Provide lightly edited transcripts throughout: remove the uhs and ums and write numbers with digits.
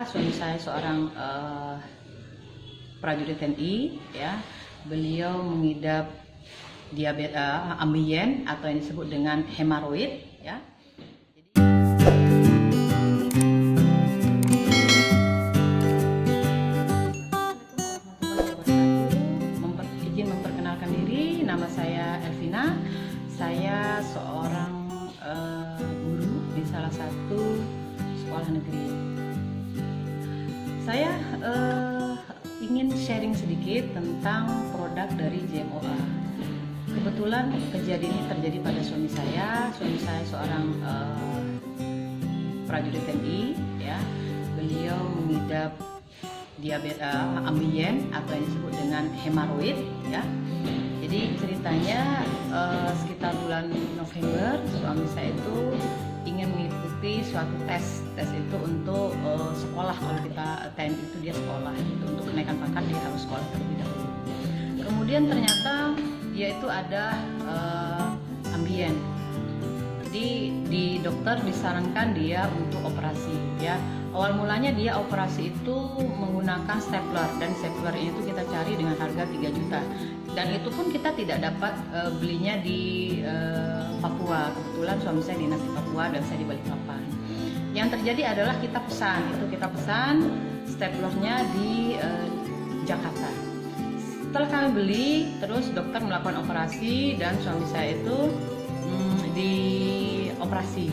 Suami saya seorang prajurit TNI, ya. Beliau mengidap diabetes ambien atau yang disebut dengan hemoroid, ya. Izin memperkenalkan diri, nama saya Elvina. Saya seorang guru di salah satu sekolah negeri. Saya ingin sharing sedikit tentang produk dari JMOA. Kebetulan kejadian ini terjadi pada suami saya. Suami saya seorang prajurit TNI, ya. Beliau mengidap diabetes ambien atau yang disebut dengan hemoroid, ya. Jadi ceritanya sekitar bulan November suami saya itu ingin mengikuti suatu tes itu untuk sekolah. Kalau kita TNI itu dia sekolah, itu untuk kenaikan pangkat dia harus sekolah terlebih dahulu. Kemudian ternyata dia itu ada ambien. Jadi di dokter disarankan dia untuk operasi, ya. Awal mulanya dia operasi itu menggunakan stapler, dan stapler itu kita cari dengan harga 3 juta. Dan itu pun kita tidak dapat belinya di Papua. Kebetulan suami saya dinas di Papua dan saya di Balikpapan. Yang terjadi adalah kita pesan staplernya di Jakarta. Setelah kami beli, terus dokter melakukan operasi dan suami saya itu dioperasi.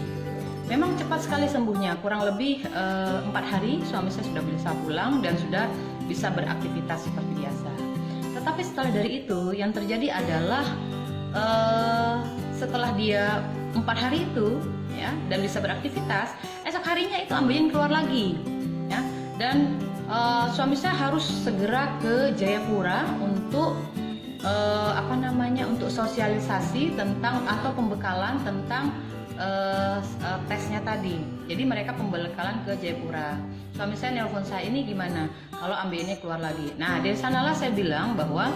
Memang cepat sekali sembuhnya, kurang lebih 4 hari suami saya sudah bisa pulang dan sudah bisa beraktivitas seperti biasa. Tetapi setelah dari itu yang terjadi adalah setelah dia 4 hari itu, ya, dan bisa beraktivitas, esok harinya itu ambien keluar lagi, ya. Dan suami saya harus segera ke Jayapura untuk untuk sosialisasi tentang atau pembekalan tentang tesnya tadi. Jadi mereka pembekalan ke Jayapura. Suami saya nelpon saya, ini gimana kalau ambiennya keluar lagi. Nah, dari sanalah saya bilang bahwa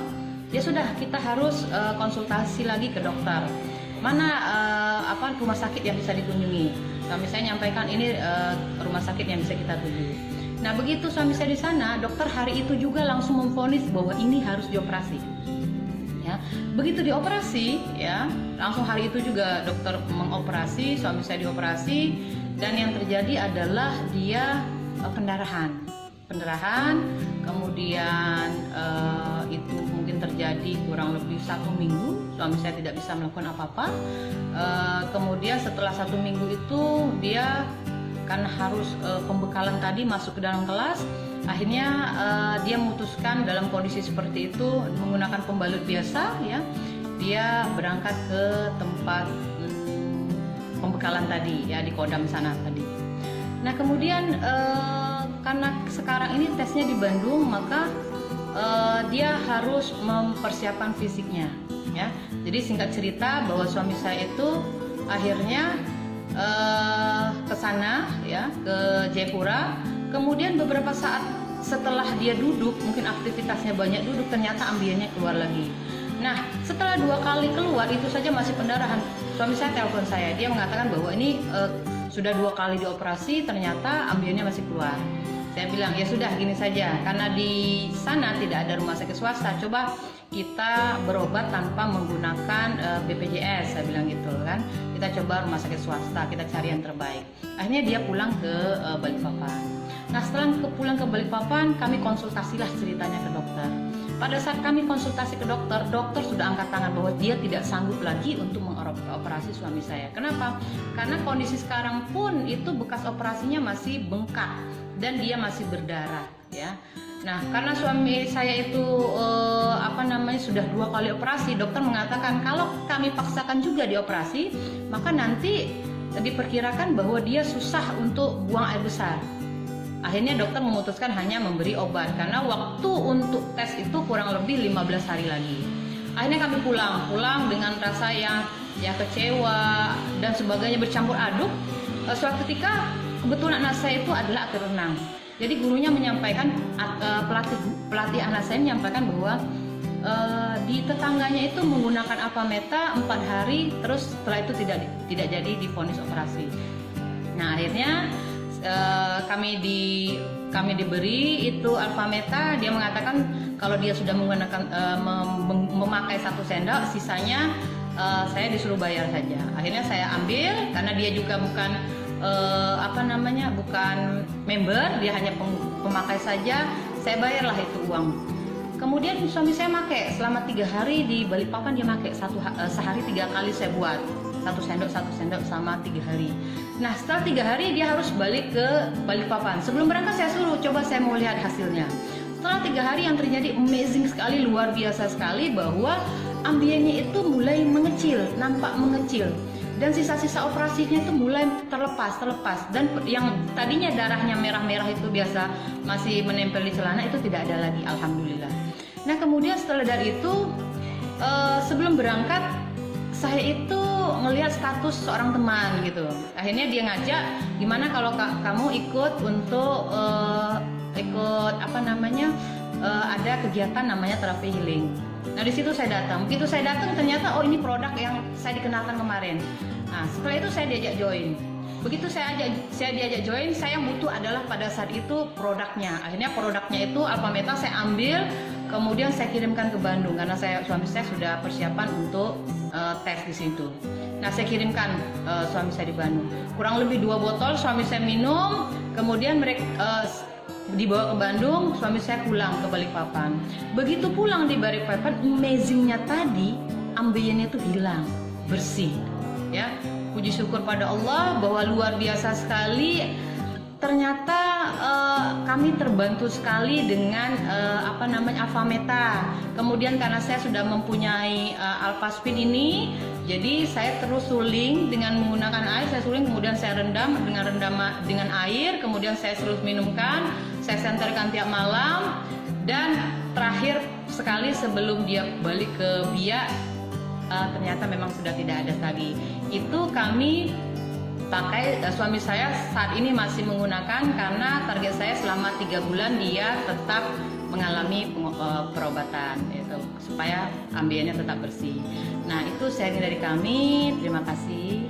ya sudah, kita harus konsultasi lagi ke dokter. Mana rumah sakit yang bisa dikunjungi. Suami saya nyampaikan ini rumah sakit yang bisa kita tuju. Nah, begitu suami saya di sana, dokter hari itu juga langsung memvonis bahwa ini harus dioperasi. Ya, begitu dioperasi, ya, langsung hari itu juga dokter mengoperasi, suami saya dioperasi, dan yang terjadi adalah dia pendarahan, kemudian itu mungkin terjadi kurang lebih 1 minggu, suami saya tidak bisa melakukan apa-apa. Kemudian setelah 1 minggu itu dia karena harus pembekalan tadi masuk ke dalam kelas. Akhirnya dia memutuskan dalam kondisi seperti itu menggunakan pembalut biasa, ya. Dia berangkat ke tempat pembekalan tadi, ya, di Kodam sana tadi. Nah, kemudian karena sekarang ini tesnya di Bandung, maka dia harus mempersiapkan fisiknya, ya. Jadi singkat cerita bahwa suami saya itu akhirnya ke sana, ya, ke Jayapura. Kemudian beberapa saat setelah dia duduk, mungkin aktivitasnya banyak duduk, ternyata ambiennya keluar lagi. Nah, setelah 2 kali keluar itu saja masih pendarahan. Suami saya telepon saya, dia mengatakan bahwa ini sudah 2 kali dioperasi, ternyata ambiennya masih keluar. Saya bilang, ya sudah, gini saja, karena di sana tidak ada rumah sakit swasta, coba kita berobat tanpa menggunakan BPJS, saya bilang gitu kan. Kita coba rumah sakit swasta, kita cari yang terbaik. Akhirnya dia pulang ke Balikpapan. Nah, setelah pulang ke Balikpapan, kami konsultasilah ceritanya ke dokter. Pada saat kami konsultasi ke dokter, dokter sudah angkat tangan bahwa dia tidak sanggup lagi untuk mengoperasi suami saya. Kenapa? Karena kondisi sekarang pun itu bekas operasinya masih bengkak dan dia masih berdarah, ya. Nah, karena suami saya itu sudah 2 kali operasi, dokter mengatakan kalau kami paksakan juga dioperasi, maka nanti diperkirakan bahwa dia susah untuk buang air besar. Akhirnya dokter memutuskan hanya memberi obat karena waktu untuk tes itu kurang lebih 15 hari lagi. Akhirnya kami pulang dengan rasa yang kecewa dan sebagainya, bercampur aduk. Suatu ketika kebetulan anak saya itu adalah atlet renang. Jadi gurunya menyampaikan, pelatih anak saya menyampaikan bahwa di tetangganya itu menggunakan Apameta 4 hari, terus setelah itu tidak jadi divonis operasi. Nah, akhirnya kami kami diberi itu Alfameta, dia mengatakan kalau dia sudah menggunakan memakai 1 sendok, sisanya saya disuruh bayar saja. Akhirnya saya ambil karena dia juga bukan bukan member, dia hanya pemakai saja. Saya bayarlah itu uang. Kemudian suami saya pakai selama 3 hari di Balikpapan, dia pakai sehari 3 kali saya buat 1 sendok sama 3 hari. Nah setelah 3 hari dia harus balik ke Balikpapan. Sebelum berangkat saya suruh coba, saya mau lihat hasilnya. Setelah 3 hari yang terjadi amazing sekali, luar biasa sekali, bahwa ambiennya itu mulai mengecil, nampak mengecil. Dan sisa-sisa operasinya itu mulai terlepas, dan yang tadinya darahnya merah-merah itu biasa masih menempel di celana itu tidak ada lagi, alhamdulillah. Nah kemudian setelah dari itu sebelum berangkat saya itu ngelihat status seorang teman gitu. Akhirnya dia ngajak, gimana kalau kamu ikut untuk ada kegiatan namanya terapi healing. Nah di situ saya datang. Begitu saya datang ternyata ini produk yang saya dikenalkan kemarin. Nah setelah itu saya diajak join. Begitu saya diajak join, saya yang butuh adalah pada saat itu produknya. Akhirnya produknya itu Alfameta saya ambil, kemudian saya kirimkan ke Bandung karena suami saya sudah persiapan untuk tes di situ. Nah saya kirimkan suami saya di Bandung. Kurang lebih 2 botol suami saya minum, kemudian mereka dibawa ke Bandung, suami saya pulang ke Balikpapan. Begitu pulang di Balikpapan, amazingnya tadi ambiennya itu hilang, bersih. Ya, puji syukur pada Allah bahwa luar biasa sekali. Ternyata kami terbantu sekali dengan Alfameta. Kemudian karena saya sudah mempunyai Alphaspin ini, jadi saya terus suling dengan menggunakan air. Saya suling, kemudian saya rendam dengan air, kemudian saya terus minumkan. Saya senterkan tiap malam, dan terakhir sekali sebelum dia balik ke Biak, ternyata memang sudah tidak ada lagi. Itu kami pakai, suami saya saat ini masih menggunakan karena target saya selama 3 bulan dia tetap mengalami perobatan itu, supaya ambiennya tetap bersih. Nah itu sharing dari kami, terima kasih.